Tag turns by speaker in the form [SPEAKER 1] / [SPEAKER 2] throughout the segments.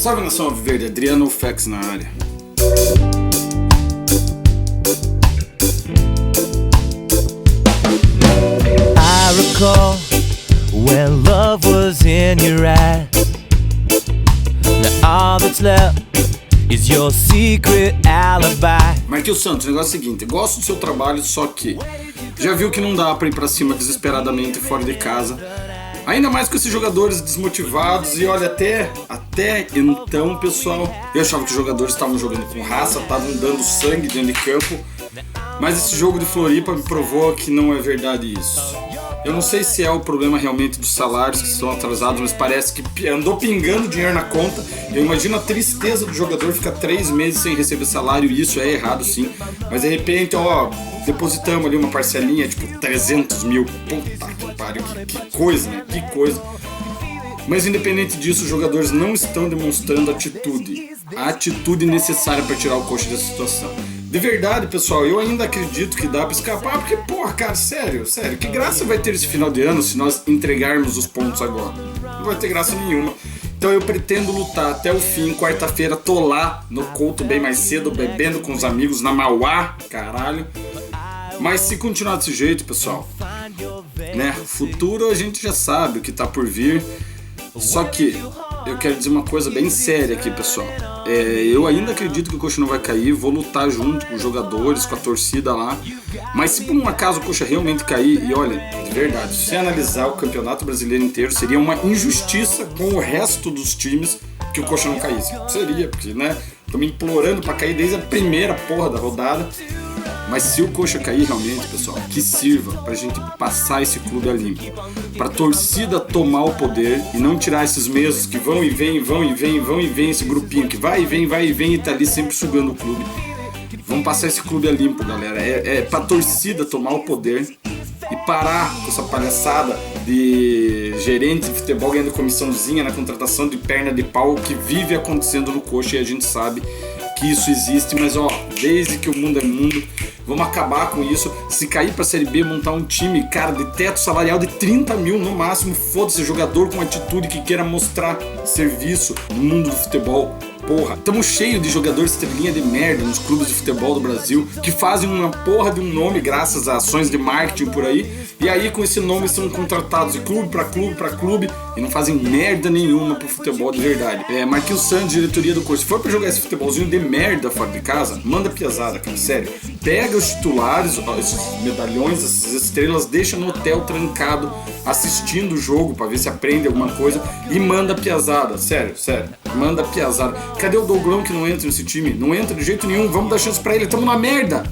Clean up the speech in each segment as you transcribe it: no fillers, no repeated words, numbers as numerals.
[SPEAKER 1] Salve nação Alviverde, Adriano Fex na área.
[SPEAKER 2] I recall when love was in your eyes. Now all that's left is your secret alibi.
[SPEAKER 1] Marquinhos Santos, o negócio é o seguinte, gosto do seu trabalho, só que já viu que não dá pra ir pra cima desesperadamente fora de casa. Ainda mais com esses jogadores desmotivados. E olha, até então, pessoal, eu achava que os jogadores estavam jogando com raça, estavam dando sangue dentro de campo. Mas esse jogo de Floripa me provou que não é verdade isso. Eu não sei se é o problema realmente dos salários que estão atrasados, mas parece que andou pingando dinheiro na conta. Eu imagino a tristeza do jogador ficar 3 meses sem receber salário, e isso é errado sim. Mas de repente, depositamos ali uma parcelinha, tipo 300 mil. Puta que pariu, que coisa, né? Que coisa. Mas independente disso, os jogadores não estão demonstrando a atitude necessária para tirar o Coxa dessa situação. De verdade, pessoal, eu ainda acredito que dá pra escapar, porque, porra, cara, sério, que graça vai ter esse final de ano se nós entregarmos os pontos agora? Não vai ter graça nenhuma. Então eu pretendo lutar até o fim. Quarta-feira tô lá no Couto bem mais cedo, bebendo com os amigos na Mauá, caralho. Mas se continuar desse jeito, pessoal, né, futuro a gente já sabe o que tá por vir. Só que eu quero dizer uma coisa bem séria aqui, pessoal. Eu ainda acredito que o Coxa não vai cair. Vou lutar junto com os jogadores, com a torcida lá. Mas se por um acaso o Coxa realmente cair, e olha, de verdade, se analisar o Campeonato Brasileiro inteiro, seria uma injustiça com o resto dos times que o Coxa não caísse. Seria, porque, né, tô me implorando pra cair desde a primeira porra da rodada. Mas se o Coxa cair realmente, pessoal, que sirva pra gente passar esse clube a limpo, pra torcida tomar o poder e não tirar esses meses que vão e vêm, esse grupinho que vai e vem e tá ali sempre sugando o clube. Vamos passar esse clube a limpo, galera. É pra torcida tomar o poder e parar com essa palhaçada de gerente de futebol ganhando comissãozinha na contratação de perna de pau que vive acontecendo no Coxa, e a gente sabe que isso existe, mas desde que o mundo é mundo, vamos acabar com isso. Se cair pra Série B, montar um time, cara, de teto salarial de 30 mil no máximo, foda-se, jogador com atitude que queira mostrar serviço no mundo do futebol. Porra, estamos cheios de jogadores estrelinha de merda nos clubes de futebol do Brasil que fazem uma porra de um nome graças a ações de marketing por aí, e aí com esse nome são contratados de clube pra clube e não fazem merda nenhuma pro futebol de verdade. Marquinhos Santos, diretoria do Coxa, se for pra jogar esse futebolzinho de merda fora de casa, manda piazada, cara, sério. Pega os titulares, esses medalhões, essas estrelas, deixa no hotel trancado assistindo o jogo pra ver se aprende alguma coisa e manda piazada, sério, manda piazada. Cadê o Douglão que não entra nesse time? Não entra de jeito nenhum, vamos dar chance pra ele, tamo na merda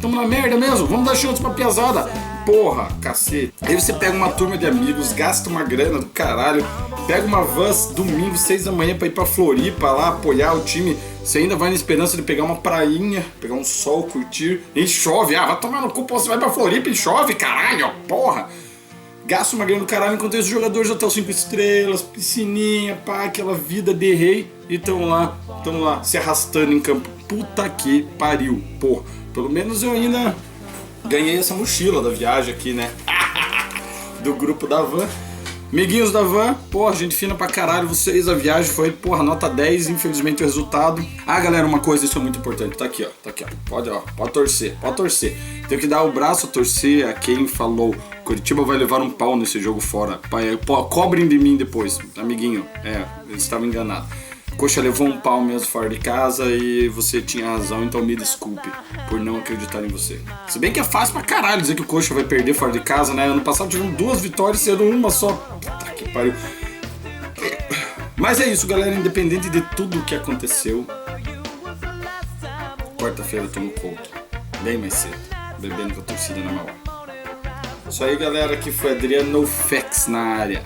[SPEAKER 1] mesmo, vamos dar chance pra piazada. Porra, cacete. Aí você pega uma turma de amigos, gasta uma grana do caralho, pega uma van domingo, 6 da manhã pra ir pra Floripa lá, apoiar o time. Você ainda vai na esperança de pegar uma prainha, pegar um sol, curtir, e chove. Vai tomar no cu, pô, você vai pra Floripa e chove, caralho, porra. Gasta uma grana do caralho, enquanto esses jogadores hotel 5 estrelas, piscininha, pá, aquela vida de rei, e tão lá se arrastando em campo. Puta que pariu, porra. Pelo menos eu ainda ganhei essa mochila da viagem aqui, né? Do grupo da van. Amiguinhos da van, porra, gente fina pra caralho vocês. A viagem foi, porra, nota 10, infelizmente o resultado. Galera, uma coisa, isso é muito importante. Tá aqui, ó. Pode torcer. Tenho que dar o braço a torcer a quem falou Curitiba vai levar um pau nesse jogo fora. Cobrem de mim depois, amiguinho. Eles estavam enganados. Coxa levou um pau mesmo fora de casa e você tinha razão, então me desculpe por não acreditar em você. Se bem que é fácil pra caralho dizer que o Coxa vai perder fora de casa, né? Ano passado tivemos 2 vitórias, sendo uma só. Puta que pariu. Mas é isso, galera. Independente de tudo o que aconteceu, quarta-feira eu tô no Couto, bem mais cedo, bebendo com a torcida na Mauá. Isso aí, galera. Aqui foi Adriano Fex na área.